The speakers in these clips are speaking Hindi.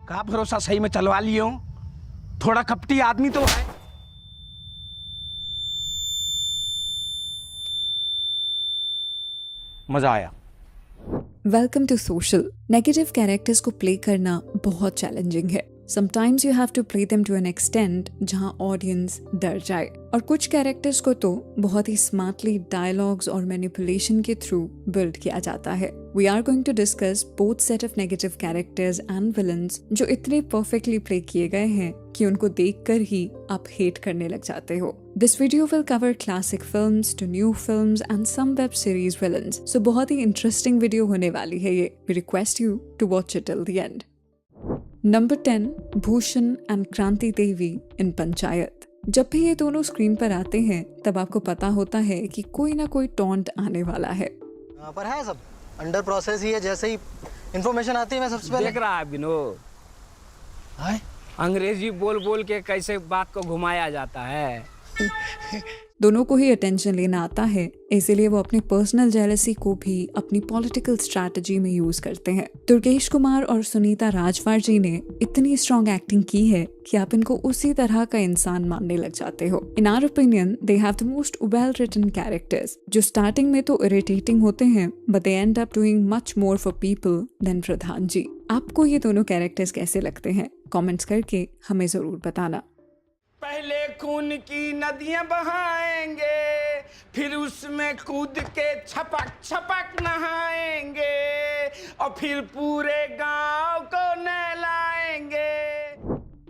का भरोसा सही में चलवा लियो, थोड़ा कपटी आदमी तो है। मजा आया। Welcome to social. Negative characters को प्ले करना बहुत चैलेंजिंग है। Sometimes you have to play them to an extent जहां ऑडियंस डर जाए, और कुछ कैरेक्टर्स को तो बहुत ही स्मार्टली डायलॉग्स और मैनिपुलेशन के थ्रू बिल्ड किया जाता है। We are going to discuss both set of negative characters and villains जो इतने परफेक्टली प्ले किए गए हैं कि उनको देखकर ही आप हेट करने लग जाते हो। This video will cover classic films to new films and some web series villains, so बहुत ही इंटरेस्टिंग वीडियो होने वाली है ये। We request you to watch it till the end. Number 10, Bhushan and Kranti Devi इन पंचायत। जब भी ये दोनों स्क्रीन पर आते हैं तब आपको पता होता है कि कोई ना कोई टॉन्ट आने वाला है। पर है सब अंडर प्रोसेस ही है, जैसे ही इंफॉर्मेशन आती है मैं सबसे पहले देख रहा है विनोद, अंग्रेजी बोल बोल के कैसे बात को घुमाया जाता है। दोनों को ही अटेंशन लेना आता है, इसीलिए वो अपनी पर्सनल जेलसी को भी अपनी पॉलिटिकल स्ट्रैटेजी में यूज करते हैं। दुर्गेश कुमार और सुनीता राजवार जी ने इतनी स्ट्रॉन्ग एक्टिंग की है कि आप इनको उसी तरह का इंसान मानने लग जाते हो। In our opinion they have the most well written characters, जो स्टार्टिंग में तो इरिटेटिंग होते हैं but they end up doing much more for people than Pradhan ji. आपको ये दोनों कैरेक्टर्स कैसे लगते हैं? कमेंट्स करके हमें जरूर बताना। पहले खून की नदियां बहाएंगे, फिर उसमें कूद के छपक छपक नहाएंगे, और फिर पूरे गांव को नहलाएंगे।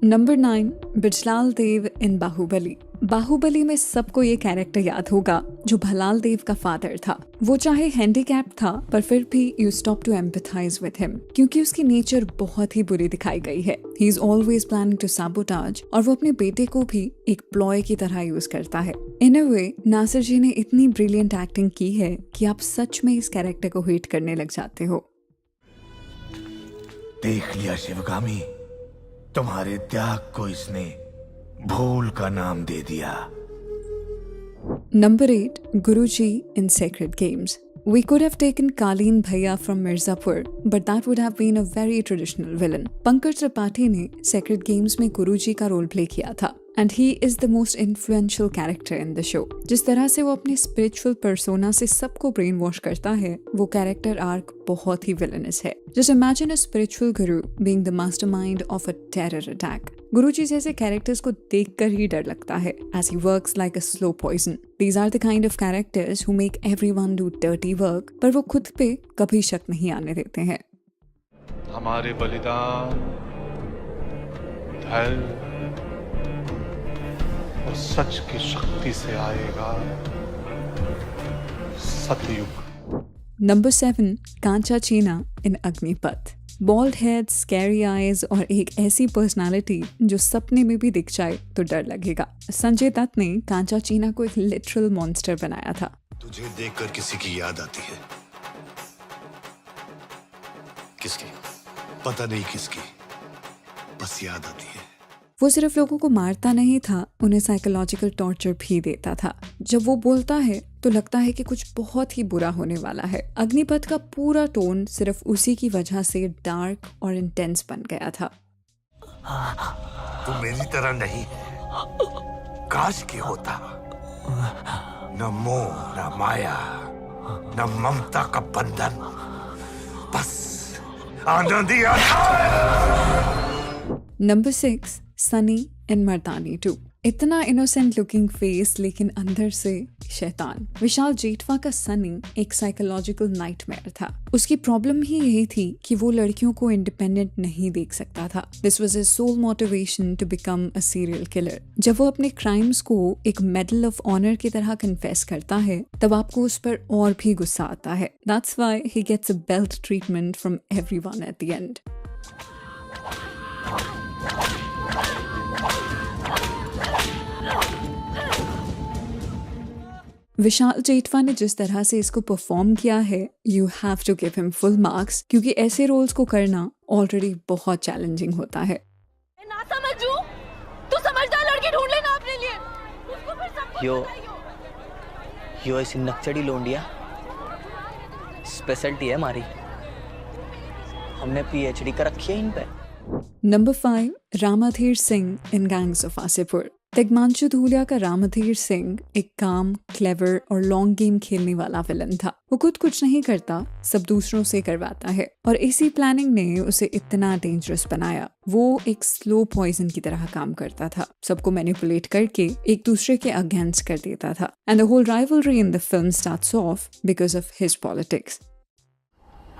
नंबर 9, बिजलाल देव इन बाहुबली। बाहुबली में सबको ये कैरेक्टर याद होगा जो भलाल देव का फादर था। वो चाहे हैंडीकैप था पर फिर भी you stop to empathize with him, क्योंकि उसकी नेचर बहुत ही बुरी दिखाई गई है। He is always planning to sabotage, और वो अपने बेटे को भी एक प्लॉय की तरह यूज करता है। इन अ वे नासिर जी ने इतनी ब्रिलियंट एक्टिंग की है कि आप सच में इस कैरेक्टर को हेट करने लग जाते हो। देख लिया शिवगामी, तुम्हारे त्याग को इसने भूल का नाम दे दिया। Number 8, Guruji in Sacred Games. We could have taken Kaleen Bhaiya from Mirzapur, but that would have been a very traditional villain. Pankaj Tripathi ने Sacred Games में गुरुजी का रोल प्ले किया था, and he is the most influential character in the show. जिस तरह से वो अपने spiritual persona से सबको brain wash करता है, वो character arc बहुत ही villainous है। Just imagine a spiritual guru being the mastermind of a terror attack. गुरुजी जैसे कैरेक्टर्स को देखकर ही डर लगता है, as he works like a slow poison. These are the kind of characters who make everyone do dirty work, पर वो खुद पे कभी शक नहीं आने देते हैं। हमारे बलिदान, धैर्य और सच की शक्ति से आएगा सतयुग। Number 7, Kancha Cheena in Agneepath. Bald head, scary eyes और एक ऐसी पर्सनालिटी जो सपने में भी दिख जाए तो डर लगेगा। संजय दत्त ने कांचा चीना को एक लिटरल मॉन्स्टर बनाया था। तुझे देखकर किसी की याद आती है? किसकी? पता नहीं किसकी, बस याद आती है। वो सिर्फ लोगों को मारता नहीं था, उन्हें साइकोलॉजिकल टॉर्चर भी देता था। जब वो बोलता है तो लगता है कि कुछ बहुत ही बुरा होने वाला है। अग्निपथ का पूरा टोन सिर्फ उसी की वजह से डार्क और इंटेंस बन गया था। तू मेरी तरह नहीं, काश के होता। न मोह, न माया, न ममता का बंधन, बस आनंद ही आनंद। नंबर 6, सनी इन मर्दानी 2। इतना इनोसेंट लुकिंग फेस लेकिन अंदर से शैतान। विशाल जेठवा का सनी एक साइकोलॉजिकल नाइटमेयर था। उसकी प्रॉब्लम ही यही थी कि वो लड़कियों को इंडिपेंडेंट नहीं देख सकता था। This was his sole motivation to become a serial killer. जब वो अपने क्राइम्स को एक मेडल ऑफ ऑनर की तरह कन्फेस करता है तब आपको उस पर और भी गुस्सा आता है। That's why he gets a belt treatment from everyone at the end. Vishal Jethwa ने जिस तरह से इसको परफॉर्म किया है, you have to give him full marks, क्योंकि ऐसे रोल्स को करना ऑलरेडी बहुत चैलेंजिंग होता है। ना समझूं, तू समझदार लड़की ढूंढ लेना अपने लिए, उसको फिर सब कुछ यो ऐसी नक्चड़ी लोंडिया स्पेशलिटी है हमारी, हमने पीएचडी कर रखी है इन पे। Number 5, Ramadhir Singh in Gangs of Wasseypur। Tigmanshu Dhulia का रामाधीर सिंह एक काम, क्लेवर और लॉन्ग गेम खेलने वाला विलन था। वो खुद कुछ नहीं करता, सब दूसरों से करवाता है, और इसी प्लानिंग ने उसे इतना डेंजरस बनाया। वो एक स्लो पॉइजन की तरह काम करता था, सबको मैनिपुलेट करके एक दूसरे के अगेंस्ट कर देता था। And the whole rivalry in the film starts off because of his politics.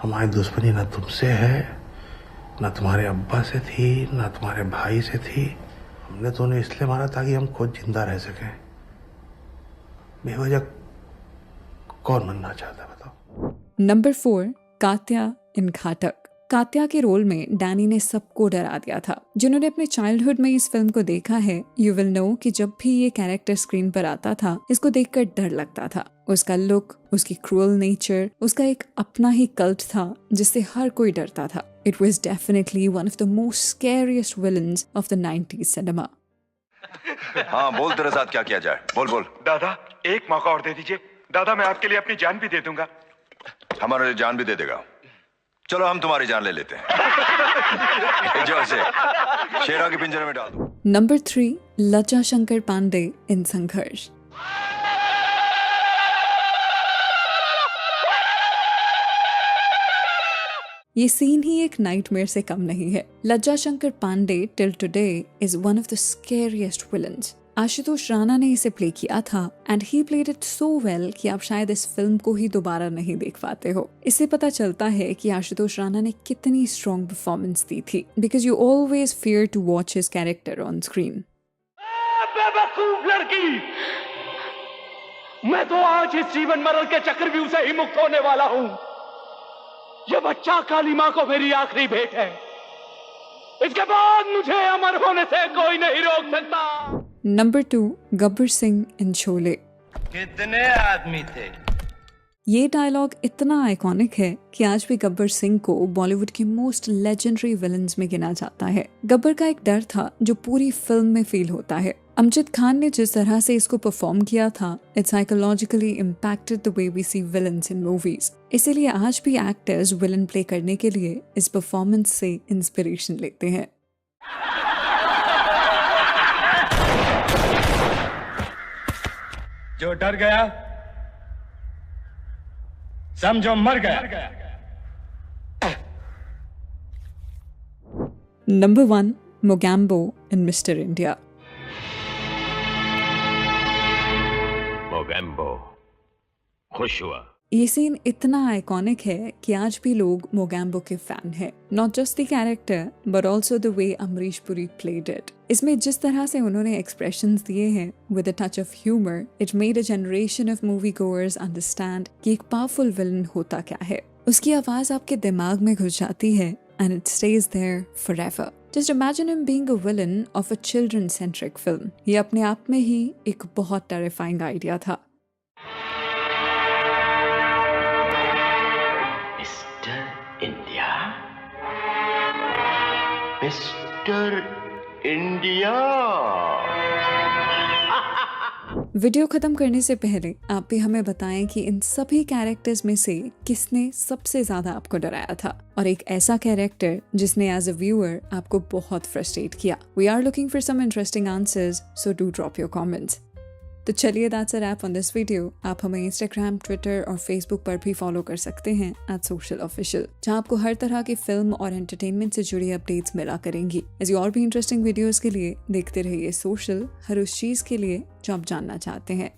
हमारी दुश्मनी ना तुमसे है, ना तुम्हारे अब्बा से थी, ना तुम्हारे भाई से थी। हमने तो उन्हें इसलिए मारा ताकि हम खुद जिंदा रह सकें। बेवजह कौन मरना चाहता बताओ। नंबर 4, कात्या इन घातक। कात्या के रोल में डैनी ने सबको डरा दिया था। जिन्होंने अपने चाइल्डहुड में इस फिल्म को देखा है, यू विल नो कि जब भी ये कैरेक्टर स्क्रीन पर आता था, इसको देखकर डर लगता था। उसका लुक, उसकी क्रूअल नेचर, उसका एक अपना ही कल्ट था जिससे हर कोई डरता था। It was definitely one of the most scariest villains of the 90s cinema. हाँ बोल, तेरे साथ क्या किया जाए, बोल बोल। दादा एक मौका और दे दीजिए। दादा मैं आपके लिए अपनी जान भी दे दूंगा। हमारे लिए जान भी दे देगा। चलो हम तुम्हारी जान ले लेते हैं। जो से शेरा के पिंजरे में डाल दो। Number 3, लज्जा शंकर पांडे in संघर्ष। ये सीन ही एक नाइटमेयर से कम नहीं है। Lajja Shankar Pandey till today is one of the scariest villains. Ashutosh Rana ने इसे प्ले किया था and he played it so well कि आप शायद इस फिल्म को ही दोबारा नहीं देख पाते हो। इससे पता चलता है कि आशुतोष राणा ने कितनी स्ट्रॉन्ग परफॉर्मेंस दी थी, because you always fear to watch his character on screen. बेवकूफ लड़की, मैं तो आज इस जीवन मरण के चक्रव्यूह से ही मुक्त होने वाला हूँ। ये बच्चा काली माँ को मेरी आखिरी भेंट है। इसके बाद मुझे अमर होने से कोई नहीं रोक सकता। नंबर 2, गब्बर सिंह इन शोले। कितने आदमी थे? ये डायलॉग इतना आइकॉनिक है कि आज भी गब्बर सिंह को बॉलीवुड के मोस्ट लेजेंडरी विलन्स में गिना जाता है। गब्बर का एक डर था जो पूरी फिल्म में फील होता है। अमजद खान ने जिस तरह से इसको परफॉर्म किया था, it psychologically impacted the way we see villains in movies. इसीलिए आज भी एक्टर्स विलन प्ले करने के लिए इस परफॉर्मेंस से इंस्पिरेशन लेते हैं। जो डर गया समझो मर गया। नंबर 1, मोगैम्बो इन मिस्टर इंडिया। मोगैम्बो खुश हुआ। ये सीन इतना आइकॉनिक है कि आज भी लोग मोगैम्बो के फैन हैं। Not just the character but also the way Amrish Puri played it. इसमें जिस तरह से उन्होंने एक्सप्रेशंस दिए हैं with a touch of humour, it made a generation of movie goers understand कि एक पावरफुल विलन होता क्या है। उसकी आवाज आपके दिमाग में घुस जाती है and it stays there forever. Just imagine him being a villain of a children-centric film. ये अपने आप में ही एक बहुत terrifying आइडिया था। Mister India, mister India. Video खत्म करने से पहले आप भी हमें बताएं कि इन सभी कैरेक्टर्स में से किसने सबसे ज्यादा आपको डराया था, और एक ऐसा कैरेक्टर जिसने एज अ व्यूअर आपको बहुत फ्रस्ट्रेट किया। We are looking for some interesting answers, so do drop your comments. तो चलिए that's a wrap on this video. आप हमें इंस्टाग्राम, ट्विटर और फेसबुक पर भी फॉलो कर सकते हैं @socialofficial, जहां आपको हर तरह की फिल्म और एंटरटेनमेंट से जुड़ी अपडेट्स मिला करेंगी। ऐसी और भी इंटरेस्टिंग वीडियोस के लिए देखते रहिए सोशल, हर उस चीज के लिए जो आप जानना चाहते हैं।